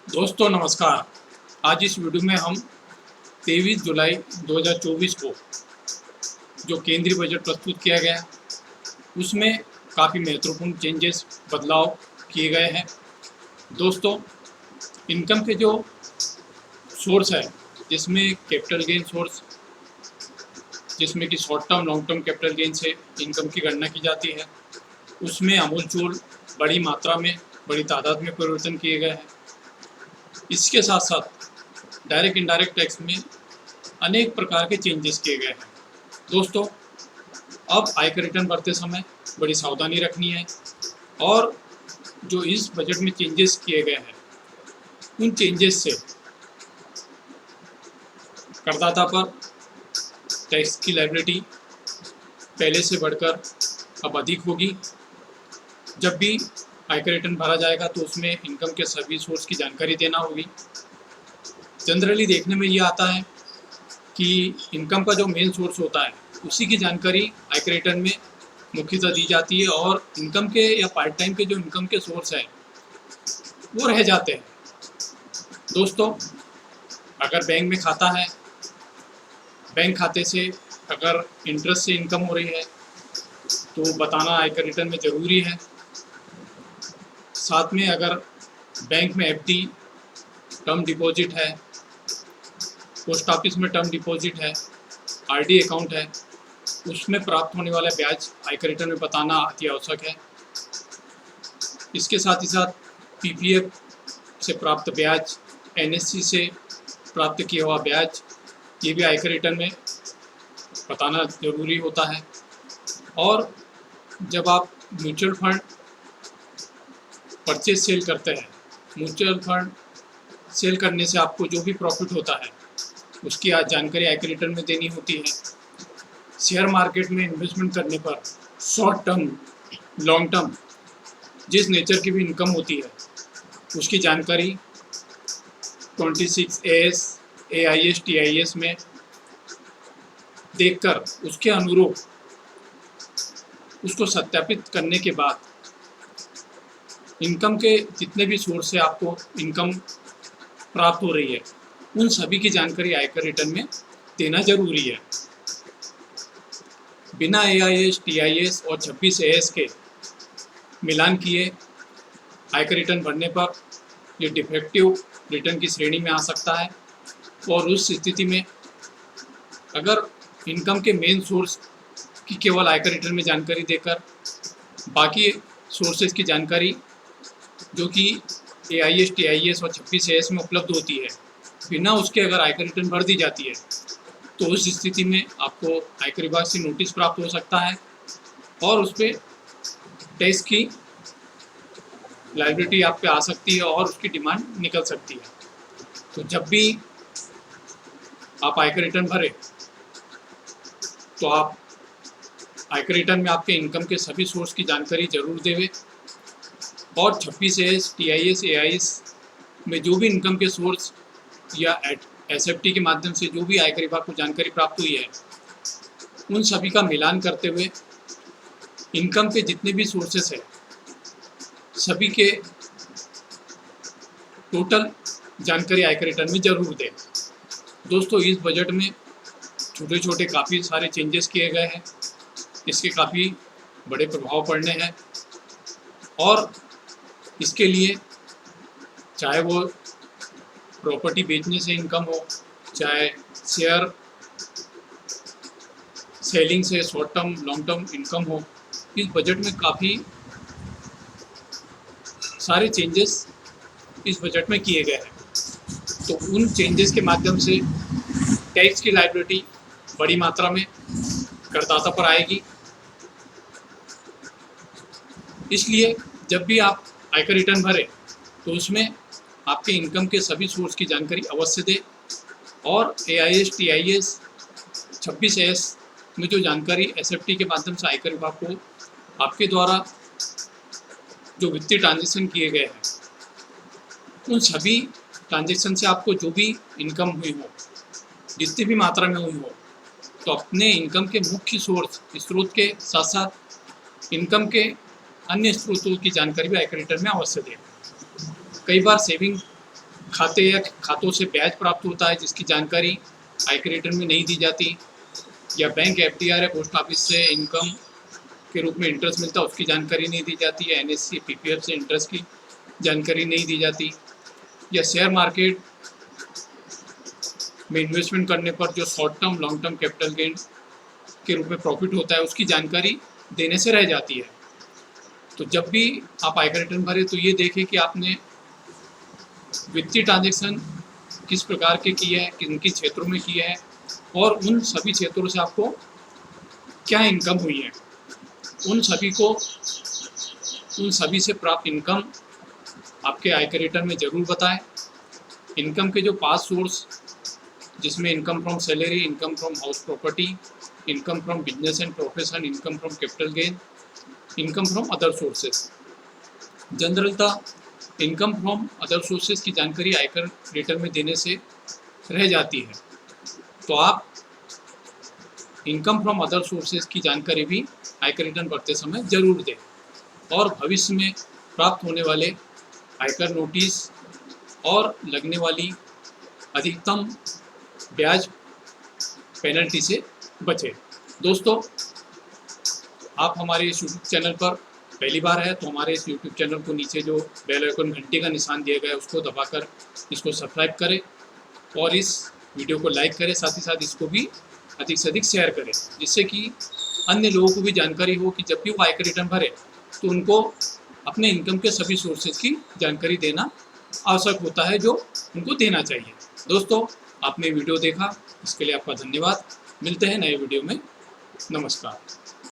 दोस्तों नमस्कार। आज इस वीडियो में हम 23 जुलाई 2024 को जो केंद्रीय बजट प्रस्तुत किया गया उसमें काफ़ी महत्वपूर्ण चेंजेस बदलाव किए गए हैं। दोस्तों, इनकम के जो सोर्स है जिसमें कैपिटल गेन सोर्स, जिसमें कि short term long term capital gain से इनकम की गणना की जाती है, उसमें अमूलचूल बड़ी मात्रा में बड़ी तादाद में परिवर्तन किए गए हैं। इसके साथ साथ डायरेक्ट इनडायरेक्ट टैक्स में अनेक प्रकार के चेंजेस किए गए हैं। दोस्तों, अब आयकर रिटर्न भरते समय बड़ी सावधानी रखनी है और जो इस बजट में चेंजेस किए गए हैं उन चेंजेस से करदाता पर टैक्स की लायबिलिटी पहले से बढ़कर अब अधिक होगी। जब भी आयकर रिटर्न भरा जाएगा तो उसमें इनकम के सभी सोर्स की जानकारी देना होगी। जनरली देखने में ये आता है कि इनकम का जो मेन सोर्स होता है उसी की जानकारी आयकर रिटर्न में मुख्यतः दी जाती है और इनकम के या पार्ट टाइम के जो इनकम के सोर्स हैं वो रह जाते हैं। दोस्तों, अगर बैंक में खाता है, बैंक खाते से अगर इंटरेस्ट से इनकम हो रही है तो बताना आयकर रिटर्न में ज़रूरी है। साथ में अगर बैंक में एफडी, टर्म डिपॉजिट है, पोस्ट ऑफिस में टर्म डिपॉजिट है, आरडी अकाउंट है, उसमें प्राप्त होने वाला ब्याज आयकर रिटर्न में बताना अति आवश्यक है। इसके साथ ही साथ पीपीएफ से प्राप्त ब्याज, एनएससी से प्राप्त किया हुआ ब्याज, ये भी आयकर रिटर्न में बताना ज़रूरी होता है। और जब आप म्यूचुअल फंड परचेज सेल करते हैं, म्यूचुअल फंड सेल करने से आपको जो भी प्रॉफिट होता है उसकी आज जानकारी आयकर रिटर्न में देनी होती है। शेयर मार्केट में इन्वेस्टमेंट करने पर शॉर्ट टर्म लॉन्ग टर्म जिस नेचर की भी इनकम होती है उसकी जानकारी 26 AS, AIS, TIS में देखकर उसके अनुरूप उसको सत्यापित करने के बाद इनकम के जितने भी सोर्स से आपको इनकम प्राप्त हो रही है उन सभी की जानकारी आयकर रिटर्न में देना जरूरी है। बिना AIS, TIS और 26 AS के मिलान किए आयकर रिटर्न भरने पर ये डिफेक्टिव रिटर्न की श्रेणी में आ सकता है और उस स्थिति में अगर इनकम के मेन सोर्स की केवल आयकर रिटर्न में जानकारी देकर बाकी सोर्सेज की जानकारी जो कि AIS, TIS और 26 AS में उपलब्ध होती है, बिना उसके अगर आयकर रिटर्न भर दी जाती है तो उस स्थिति में आपको आयकर विभाग से नोटिस प्राप्त हो सकता है और उस पर टैक्स की लायबिलिटी आप पे आ सकती है और उसकी डिमांड निकल सकती है। तो जब भी आप आयकर रिटर्न भरें तो आप आयकर रिटर्न में आपके इनकम के सभी सोर्स की जानकारी जरूर देवें और 26 AS, TIS, AIS में जो भी इनकम के सोर्स या SFT के माध्यम से जो भी आयकर विभाग को जानकारी प्राप्त हुई है उन सभी का मिलान करते हुए इनकम के जितने भी सोर्सेस हैं सभी के टोटल जानकारी आयकर रिटर्न में जरूर दें। दोस्तों, इस बजट में छोटे छोटे काफ़ी सारे चेंजेस किए गए हैं, इसके काफ़ी बड़े प्रभाव पड़ने हैं और इसके लिए चाहे वो प्रॉपर्टी बेचने से इनकम हो, चाहे शेयर सेलिंग से short term long term income हो, इस बजट में काफ़ी सारे चेंजेस इस बजट में किए गए हैं। तो उन चेंजेस के माध्यम से टैक्स की लायबिलिटी बड़ी मात्रा में करदाता पर आएगी। इसलिए जब भी आप आयकर रिटर्न भरें तो उसमें आपके इनकम के सभी सोर्स की जानकारी अवश्य दें और AIS, TIS, 26 AS में जो जानकारी SFT के माध्यम से आयकर विभाग को आपके द्वारा जो वित्तीय ट्रांजेक्शन किए गए हैं उन सभी ट्रांजेक्शन से आपको जो भी इनकम हुई हो, जितनी भी मात्रा में हुई हो, तो अपने इनकम के मुख्य सोर्स स्रोत के साथ साथ इनकम के अन्य स्रोतों की जानकारी भी आयकर रिटर्न में अवश्य दें। कई बार सेविंग खाते या खातों से ब्याज प्राप्त होता है जिसकी जानकारी आयकर रिटर्न में नहीं दी जाती, या बैंक एफडीआर या पोस्ट ऑफिस से इनकम के रूप में इंटरेस्ट मिलता है उसकी जानकारी नहीं दी जाती, या एनएससी पीपीएफ से इंटरेस्ट की जानकारी नहीं दी जाती, या शेयर मार्केट में इन्वेस्टमेंट करने पर जो short term long term capital gain के रूप में प्रॉफिट होता है उसकी जानकारी देने से रह जाती है। तो जब भी आप आयकर रिटर्न भरें तो ये देखें कि आपने वित्तीय ट्रांजैक्शन किस प्रकार के किए हैं, किन किन क्षेत्रों में किए हैं, और उन सभी क्षेत्रों से आपको क्या इनकम हुई है। उन सभी से प्राप्त इनकम आपके आयकर रिटर्न में ज़रूर बताएं। इनकम के जो 5 सोर्स, जिसमें income from salary, income from house property, income from business and profession, income from capital gain, income from other sources. जनरलतः इनकम फ्रॉम अदर सोर्सेज की जानकारी आयकर रिटर्न में देने से रह जाती है, तो आप इनकम फ्रॉम अदर सोर्सेज की जानकारी भी आयकर रिटर्न भरते समय जरूर दें, और भविष्य में प्राप्त होने वाले आयकर नोटिस और लगने वाली अधिकतम ब्याज पेनल्टी से बचें। दोस्तों, आप हमारे इस यूट्यूब चैनल पर पहली बार है तो हमारे इस यूट्यूब चैनल को नीचे जो बेल आइकन घंटी का निशान दिया गया है उसको दबाकर इसको सब्सक्राइब करें, और इस वीडियो को लाइक करें, साथ ही साथ इसको भी अधिक से अधिक शेयर करें, जिससे कि अन्य लोगों को भी जानकारी हो कि जब भी वो आयकर रिटर्न भरे तो उनको अपने इनकम के सभी सोर्सेज की जानकारी देना आवश्यक होता है, जो उनको देना चाहिए। दोस्तों, आपने वीडियो देखा इसके लिए आपका धन्यवाद। मिलते हैं नए वीडियो में। नमस्कार।